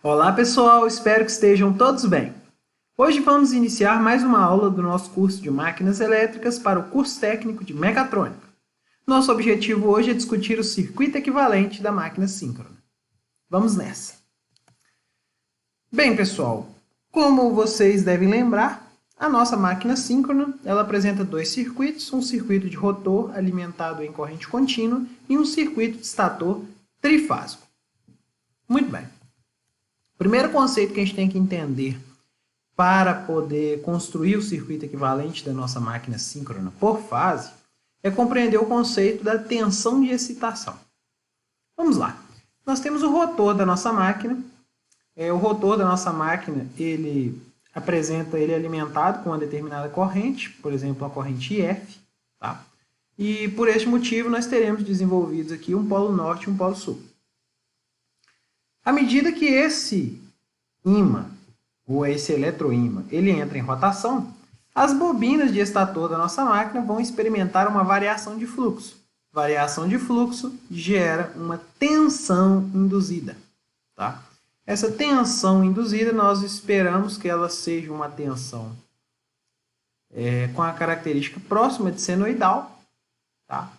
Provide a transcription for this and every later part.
Olá pessoal, espero que estejam todos bem. Hoje vamos iniciar mais uma aula do nosso curso de Máquinas Elétricas para o curso técnico de Mecatrônica. Nosso objetivo hoje é discutir o circuito equivalente da máquina síncrona. Vamos nessa! Bem pessoal, como vocês devem lembrar, a nossa máquina síncrona ela apresenta dois circuitos, um circuito de rotor alimentado em corrente contínua e um circuito de estator trifásico. Muito bem. O primeiro conceito que a gente tem que entender para poder construir o circuito equivalente da nossa máquina síncrona por fase é compreender o conceito da tensão de excitação. Vamos lá. Nós temos o rotor da nossa máquina. O rotor da nossa máquina, ele é alimentado com uma determinada corrente, por exemplo, a corrente IF. Tá? E por este motivo nós teremos desenvolvidos aqui um polo norte e um polo sul. À medida que esse ímã, ou esse eletroímã, ele entra em rotação, as bobinas de estator da nossa máquina vão experimentar uma variação de fluxo. Variação de fluxo gera uma tensão induzida. Tá? Essa tensão induzida, nós esperamos que ela seja uma tensão com a característica próxima de senoidal. Tá?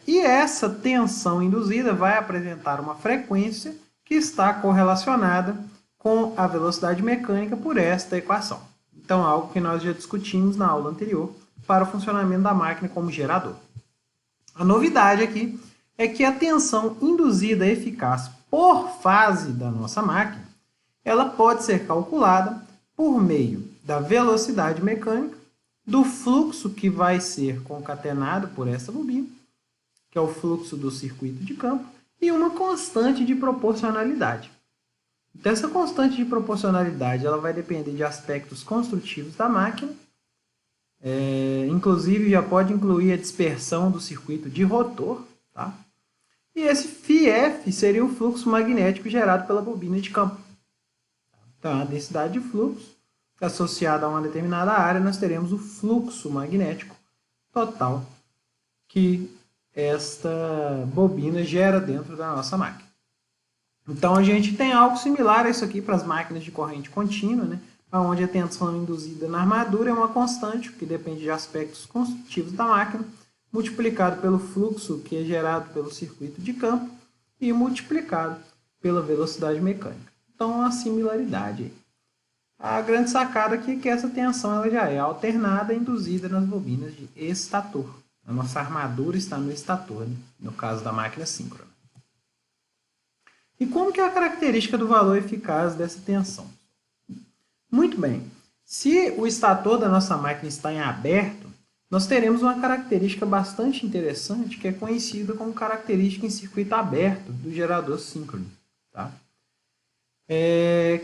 E essa tensão induzida vai apresentar uma frequência que está correlacionada com a velocidade mecânica por esta equação. Então, algo que nós já discutimos na aula anterior para o funcionamento da máquina como gerador. A novidade aqui é que a tensão induzida eficaz por fase da nossa máquina, ela pode ser calculada por meio da velocidade mecânica, do fluxo que vai ser concatenado por essa bobina, que é o fluxo do circuito de campo, e uma constante de proporcionalidade. Então, essa constante de proporcionalidade ela vai depender de aspectos construtivos da máquina, inclusive já pode incluir a dispersão do circuito de rotor, tá? E esse φF seria o fluxo magnético gerado pela bobina de campo. Então, a densidade de fluxo associada a uma determinada área, nós teremos o fluxo magnético total que esta bobina gera dentro da nossa máquina. Então, a gente tem algo similar a isso aqui para as máquinas de corrente contínua, né? Onde a tensão induzida na armadura é uma constante, que depende de aspectos construtivos da máquina, multiplicado pelo fluxo que é gerado pelo circuito de campo e multiplicado pela velocidade mecânica. Então, uma similaridade aí. A grande sacada aqui é que essa tensão ela já é alternada e induzida nas bobinas de estator. A nossa armadura está no estator, né? No caso da máquina síncrona. E como que é a característica do valor eficaz dessa tensão? Muito bem. Se o estator da nossa máquina está em aberto, nós teremos uma característica bastante interessante que é conhecida como característica em circuito aberto do gerador síncrono. Tá?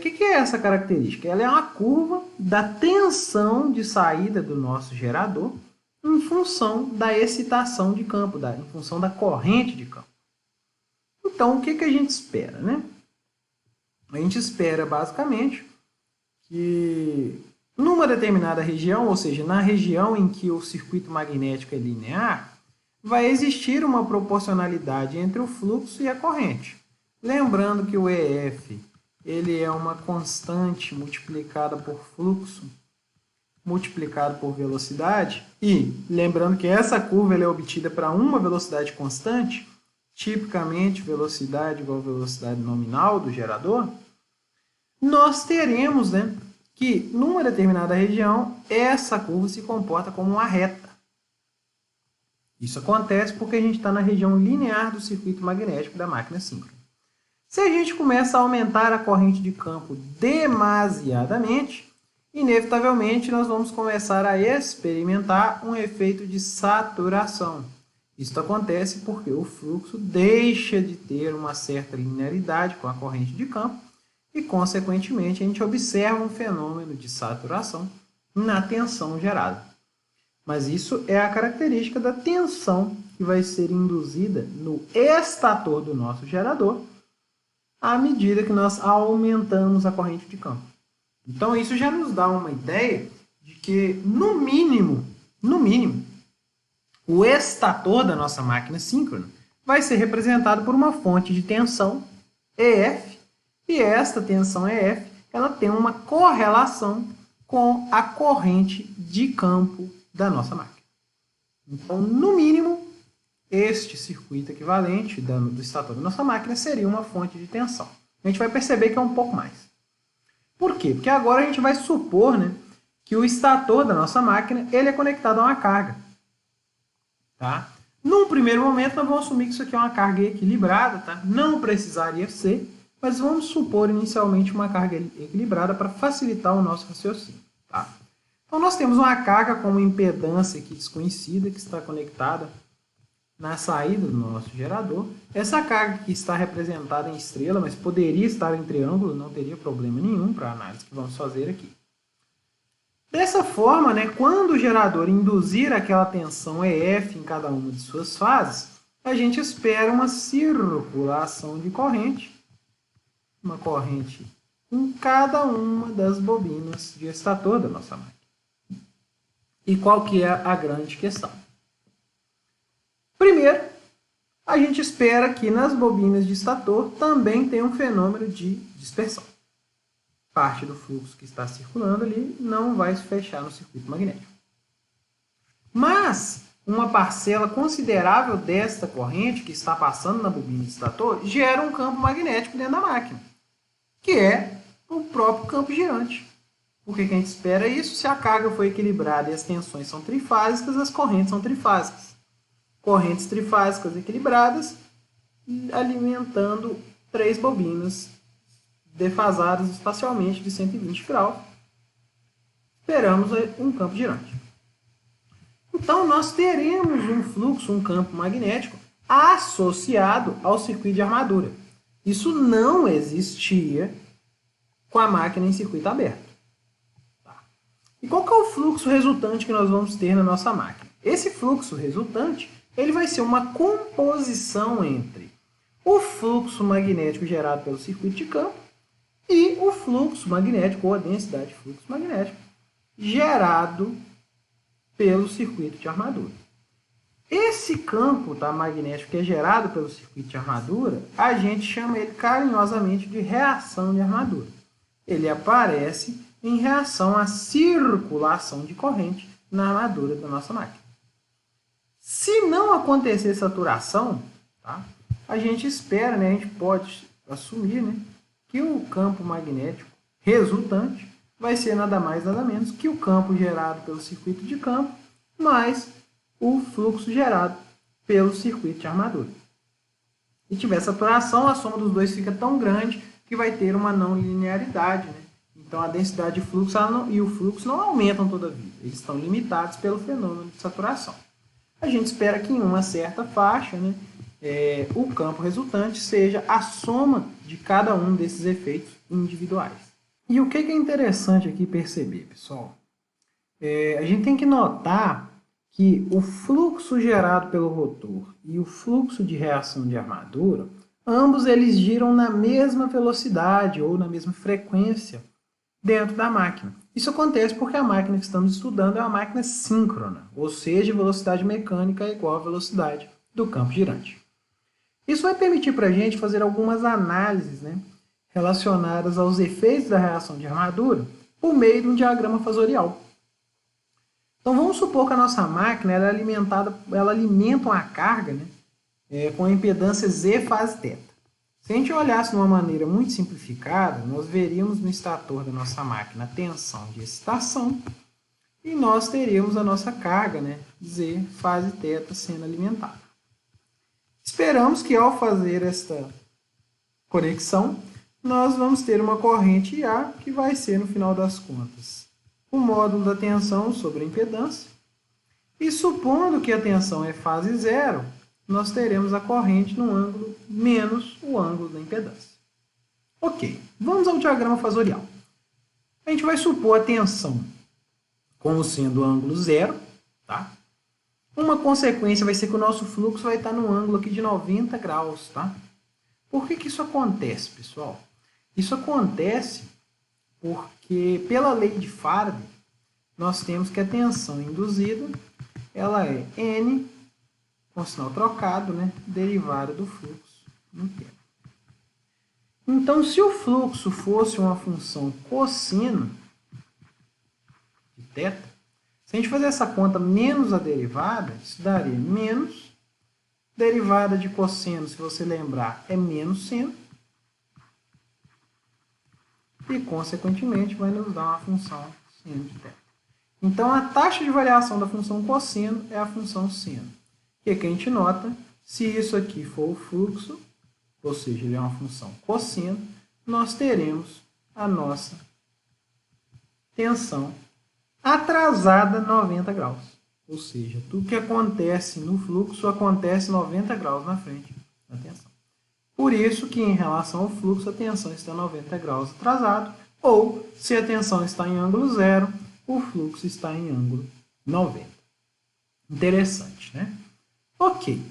Que é essa característica? Ela é uma curva da tensão de saída do nosso gerador em função da excitação de campo, em função da corrente de campo. Então, o que a gente espera? Né? A gente espera, basicamente, que numa determinada região, ou seja, na região em que o circuito magnético é linear, vai existir uma proporcionalidade entre o fluxo e a corrente. Lembrando que o EF ele é uma constante multiplicada por fluxo, multiplicado por velocidade, e lembrando que essa curva ela é obtida para uma velocidade constante, tipicamente velocidade igual a velocidade nominal do gerador, nós teremos, né, que numa determinada região essa curva se comporta como uma reta. Isso acontece porque a gente está na região linear do circuito magnético da máquina síncrona. Se a gente começa a aumentar a corrente de campo demasiadamente, inevitavelmente nós vamos começar a experimentar um efeito de saturação. Isso acontece porque o fluxo deixa de ter uma certa linearidade com a corrente de campo e, consequentemente, a gente observa um fenômeno de saturação na tensão gerada. Mas isso é a característica da tensão que vai ser induzida no estator do nosso gerador à medida que nós aumentamos a corrente de campo. Então, isso já nos dá uma ideia de que, no mínimo, o estator da nossa máquina síncrona vai ser representado por uma fonte de tensão, EF, E esta tensão EF, ela tem uma correlação com a corrente de campo da nossa máquina. Então, no mínimo, este circuito equivalente do estator da nossa máquina seria uma fonte de tensão. A gente vai perceber que é um pouco mais. Por quê? Porque agora a gente vai supor, né, que o estator da nossa máquina ele é conectado a uma carga. Tá? Num primeiro momento, nós vamos assumir que isso aqui é uma carga equilibrada. Tá? Não precisaria ser, mas vamos supor inicialmente uma carga equilibrada para facilitar o nosso raciocínio. Tá? Então, nós temos uma carga com uma impedância aqui desconhecida que está conectada na saída do nosso gerador. Essa carga aqui está representada em estrela, mas poderia estar em triângulo, não teria problema nenhum para a análise que vamos fazer aqui. Dessa forma, né, quando o gerador induzir aquela tensão EF em cada uma de suas fases, a gente espera uma circulação de corrente, uma corrente em cada uma das bobinas de estator da nossa máquina. E qual que é a grande questão? Primeiro, a gente espera que nas bobinas de estator também tenha um fenômeno de dispersão. Parte do fluxo que está circulando ali não vai se fechar no circuito magnético. Mas uma parcela considerável desta corrente que está passando na bobina de estator gera um campo magnético dentro da máquina, que é o próprio campo girante. Por que a gente espera isso? Se a carga foi equilibrada e as tensões são trifásicas, as correntes são trifásicas. Correntes trifásicas equilibradas alimentando 3 bobinas defasadas espacialmente de 120 graus. Esperamos um campo girante. Então, nós teremos um fluxo, um campo magnético associado ao circuito de armadura. Isso não existia com a máquina em circuito aberto. Tá? E qual que é o fluxo resultante que nós vamos ter na nossa máquina? Esse fluxo resultante ele vai ser uma composição entre o fluxo magnético gerado pelo circuito de campo e o fluxo magnético, ou a densidade de fluxo magnético, gerado pelo circuito de armadura. Esse campo magnético que é gerado pelo circuito de armadura, a gente chama ele carinhosamente de reação de armadura. Ele aparece em reação à circulação de corrente na armadura da nossa máquina. Se não acontecer saturação, tá, a gente espera, né, a gente pode assumir, né, que o campo magnético resultante vai ser nada mais nada menos que o campo gerado pelo circuito de campo mais o fluxo gerado pelo circuito de armadura. Se tiver saturação, a soma dos dois fica tão grande que vai ter uma não linearidade. Né? Então, a densidade de fluxo e o fluxo não aumentam toda a vida. Eles estão limitados pelo fenômeno de saturação. A gente espera que em uma certa faixa, né, o campo resultante seja a soma de cada um desses efeitos individuais. E o que é interessante aqui perceber, pessoal? A gente tem que notar que o fluxo gerado pelo rotor e o fluxo de reação de armadura, ambos eles giram na mesma velocidade ou na mesma frequência dentro da máquina. Isso acontece porque a máquina que estamos estudando é uma máquina síncrona, ou seja, velocidade mecânica é igual à velocidade do campo girante. Isso vai permitir para a gente fazer algumas análises, né, relacionadas aos efeitos da reação de armadura por meio de um diagrama fasorial. Então vamos supor que a nossa máquina ela alimenta uma carga, né, com a impedância Z fase θ. Se a gente olhasse de uma maneira muito simplificada, nós veríamos no estator da nossa máquina a tensão de excitação e nós teríamos a nossa carga, né, Z fase θ sendo alimentada. Esperamos que ao fazer esta conexão, nós vamos ter uma corrente IA que vai ser, no final das contas, o módulo da tensão sobre a impedância. E supondo que a tensão é fase zero, nós teremos a corrente no ângulo menos o ângulo da impedância. Ok, vamos ao diagrama fasorial. A gente vai supor a tensão como sendo o ângulo zero. Tá? Uma consequência vai ser que o nosso fluxo vai estar no ângulo aqui de 90 graus. Tá? Por que isso acontece, pessoal? Isso acontece porque, pela lei de Faraday, nós temos que a tensão induzida ela é N, com sinal trocado, né, derivada do fluxo no tempo. Então, se o fluxo fosse uma função cosseno de θ, se a gente fazer essa conta menos a derivada, isso daria menos derivada de cosseno, se você lembrar, é menos seno, e, consequentemente, vai nos dar uma função seno de θ. Então, a taxa de variação da função cosseno é a função seno. O que a gente nota? Se isso aqui for o fluxo, ou seja, ele é uma função cosseno, nós teremos a nossa tensão atrasada 90 graus. Ou seja, tudo que acontece no fluxo acontece 90 graus na frente da tensão. Por isso que, em relação ao fluxo, a tensão está 90 graus atrasado, ou, se a tensão está em ângulo zero, o fluxo está em ângulo 90. Interessante, né? Ok.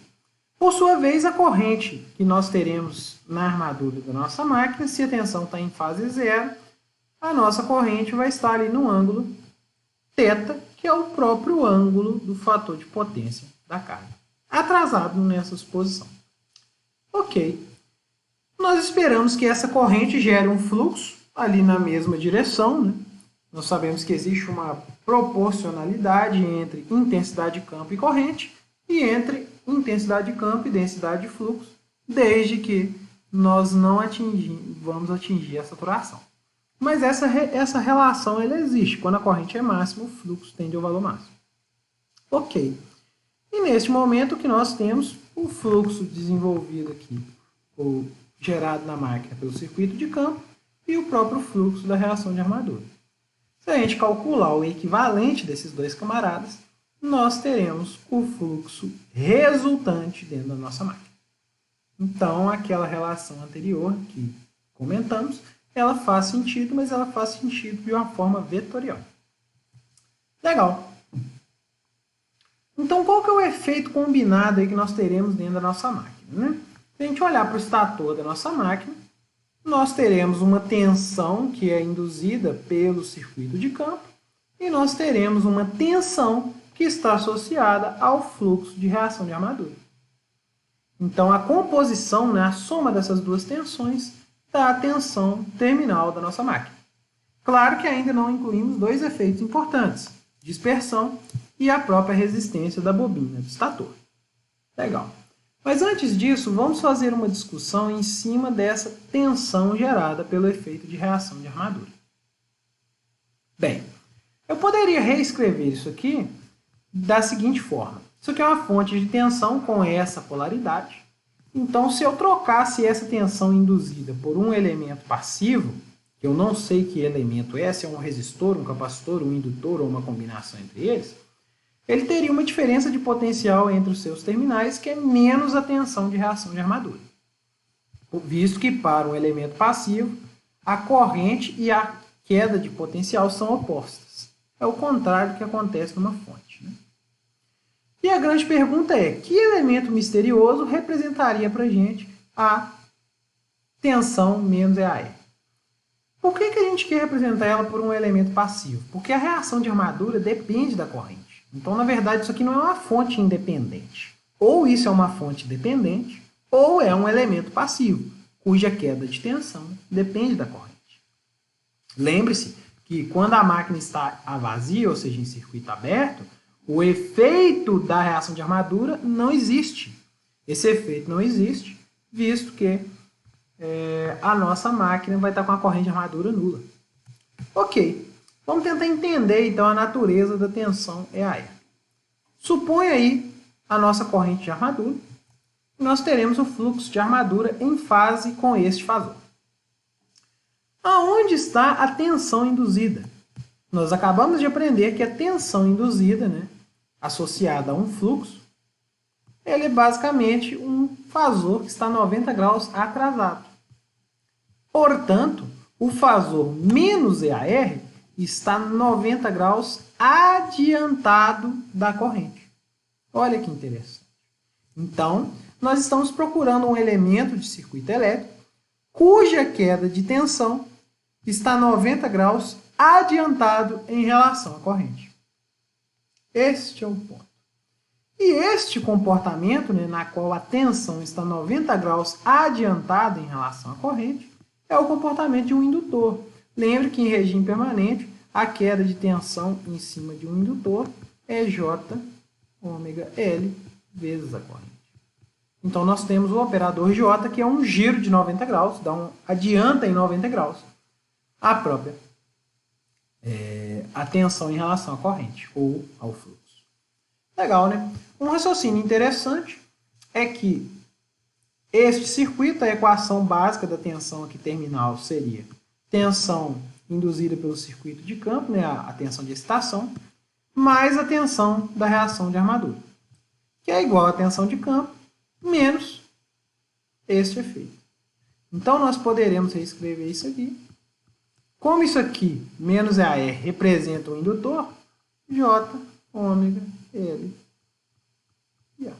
Por sua vez, a corrente que nós teremos na armadura da nossa máquina, se a tensão está em fase zero, a nossa corrente vai estar ali no ângulo θ, que é o próprio ângulo do fator de potência da carga, atrasado nessa suposição. Ok. Nós esperamos que essa corrente gere um fluxo ali na mesma direção, né? Nós sabemos que existe uma proporcionalidade entre intensidade de campo e corrente, e entre intensidade de campo e densidade de fluxo, desde que nós não vamos atingir a saturação. Mas essa relação ela existe. Quando a corrente é máxima, o fluxo tende ao valor máximo. Ok. E neste momento que nós temos o fluxo desenvolvido aqui, ou gerado na máquina pelo circuito de campo, e o próprio fluxo da reação de armadura. Se a gente calcular o equivalente desses dois camaradas, nós teremos o fluxo resultante dentro da nossa máquina. Então, aquela relação anterior que comentamos, ela faz sentido, mas ela faz sentido de uma forma vetorial. Legal. Então, qual que é o efeito combinado aí que nós teremos dentro da nossa máquina, né? Se a gente olhar para o estator da nossa máquina, nós teremos uma tensão que é induzida pelo circuito de campo e nós teremos uma tensão que está associada ao fluxo de reação de armadura. Então, a composição, né, a soma dessas duas tensões, dá a tensão terminal da nossa máquina. Claro que ainda não incluímos dois efeitos importantes, dispersão e a própria resistência da bobina do estator. Legal. Mas antes disso, vamos fazer uma discussão em cima dessa tensão gerada pelo efeito de reação de armadura. Bem, eu poderia reescrever isso aqui da seguinte forma. Isso aqui é uma fonte de tensão com essa polaridade. Então, se eu trocasse essa tensão induzida por um elemento passivo, que eu não sei que elemento é, se é um resistor, um capacitor, um indutor ou uma combinação entre eles, ele teria uma diferença de potencial entre os seus terminais que é menos a tensão de reação de armadura. Visto que para um elemento passivo, a corrente e a queda de potencial são opostas. É o contrário do que acontece numa fonte, né? E a grande pergunta é, que elemento misterioso representaria para a gente a tensão menos EAR? Por que a gente quer representar ela por um elemento passivo? Porque a reação de armadura depende da corrente. Então, na verdade, isso aqui não é uma fonte independente. Ou isso é uma fonte dependente, ou é um elemento passivo, cuja queda de tensão depende da corrente. Lembre-se que quando a máquina está a vazio, ou seja, em circuito aberto, o efeito da reação de armadura não existe. Esse efeito não existe, visto que a nossa máquina vai estar com a corrente de armadura nula. Ok. Vamos tentar entender, então, a natureza da tensão EAR. Suponha aí a nossa corrente de armadura e nós teremos o fluxo de armadura em fase com este fasor. Aonde está a tensão induzida? Nós acabamos de aprender que a tensão induzida, né, associada a um fluxo, ele é basicamente um fasor que está 90 graus atrasado. Portanto, o fasor menos EAR está 90 graus adiantado da corrente. Olha que interessante. Então, nós estamos procurando um elemento de circuito elétrico cuja queda de tensão está 90 graus adiantado em relação à corrente. Este é o ponto. E este comportamento, né, na qual a tensão está 90 graus adiantada em relação à corrente, é o comportamento de um indutor. Lembre que em regime permanente, a queda de tensão em cima de um indutor é J ômega L vezes a corrente. Então, nós temos o operador J, que é um giro de 90 graus, adianta em 90 graus a própria a tensão em relação à corrente ou ao fluxo. Legal, né? Um raciocínio interessante é que este circuito, a equação básica da tensão aqui terminal seria tensão induzida pelo circuito de campo, né, a tensão de excitação, mais a tensão da reação de armadura, que é igual à tensão de campo menos este efeito. Então, nós poderemos reescrever isso aqui. Como isso aqui, menos AR, representa o indutor, J, ômega, L e A.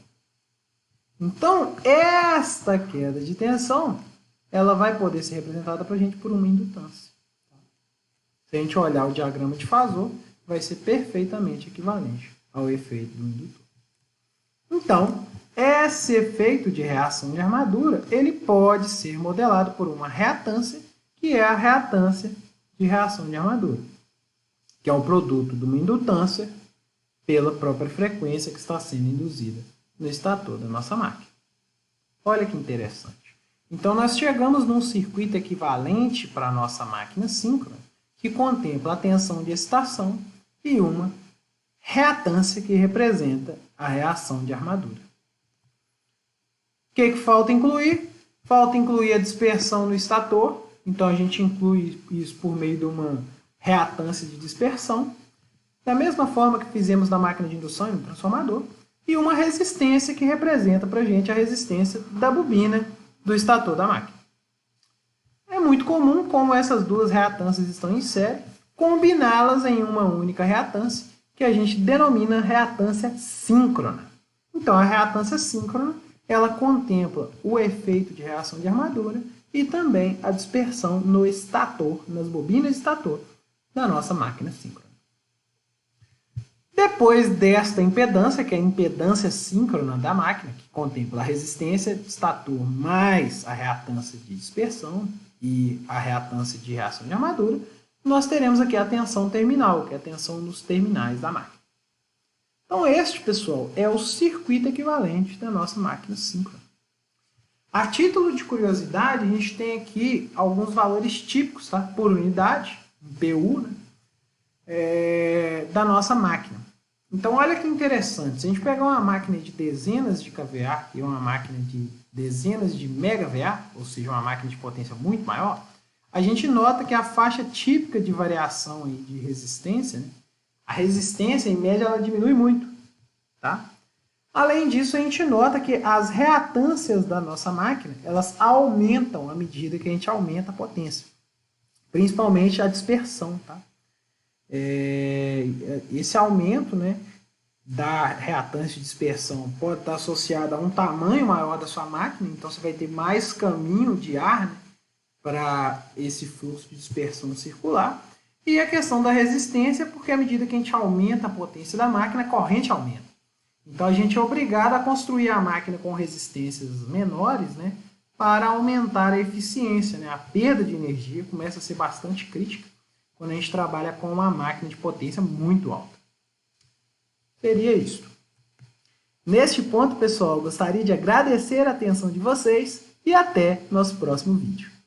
Então, esta queda de tensão, ela vai poder ser representada para a gente por uma indutância. Se a gente olhar o diagrama de Fazor, vai ser perfeitamente equivalente ao efeito do indutor. Então, esse efeito de reação de armadura, ele pode ser modelado por uma reatância, que é a reatância de reação de armadura, que é o produto de uma indutância pela própria frequência que está sendo induzida no estator da nossa máquina. Olha que interessante. Então, nós chegamos num circuito equivalente para a nossa máquina síncrona, que contempla a tensão de excitação e uma reatância que representa a reação de armadura. O que falta incluir? Falta incluir a dispersão no estator. Então, a gente inclui isso por meio de uma reatância de dispersão, da mesma forma que fizemos na máquina de indução e no transformador, e uma resistência que representa para a gente a resistência da bobina do estator da máquina. É muito comum, como essas duas reatâncias estão em série, combiná-las em uma única reatância, que a gente denomina reatância síncrona. Então, a reatância síncrona, ela contempla o efeito de reação de armadura e também a dispersão no estator, nas bobinas de estator da nossa máquina síncrona. Depois desta impedância, que é a impedância síncrona da máquina, que contempla a resistência de estator mais a reatância de dispersão e a reatância de reação de armadura, nós teremos aqui a tensão terminal, que é a tensão nos terminais da máquina. Então, este, pessoal, é o circuito equivalente da nossa máquina síncrona. A título de curiosidade, a gente tem aqui alguns valores típicos, tá? Por unidade, PU, né? Da nossa máquina. Então, olha que interessante. Se a gente pegar uma máquina de dezenas de kVA e uma máquina de dezenas de MVA, ou seja, uma máquina de potência muito maior, a gente nota que a faixa típica de variação aí de resistência, né? A resistência, em média, ela diminui muito. Tá? Além disso, a gente nota que as reatâncias da nossa máquina, elas aumentam à medida que a gente aumenta a potência. Principalmente a dispersão. Tá? Esse aumento, né, da reatância de dispersão pode estar associado a um tamanho maior da sua máquina, então você vai ter mais caminho de ar, né, para esse fluxo de dispersão circular. E a questão da resistência, porque à medida que a gente aumenta a potência da máquina, a corrente aumenta. Então, a gente é obrigado a construir a máquina com resistências menores, né, para aumentar a eficiência. Né? A perda de energia começa a ser bastante crítica quando a gente trabalha com uma máquina de potência muito alta. Seria isso. Neste ponto, pessoal, gostaria de agradecer a atenção de vocês e até nosso próximo vídeo.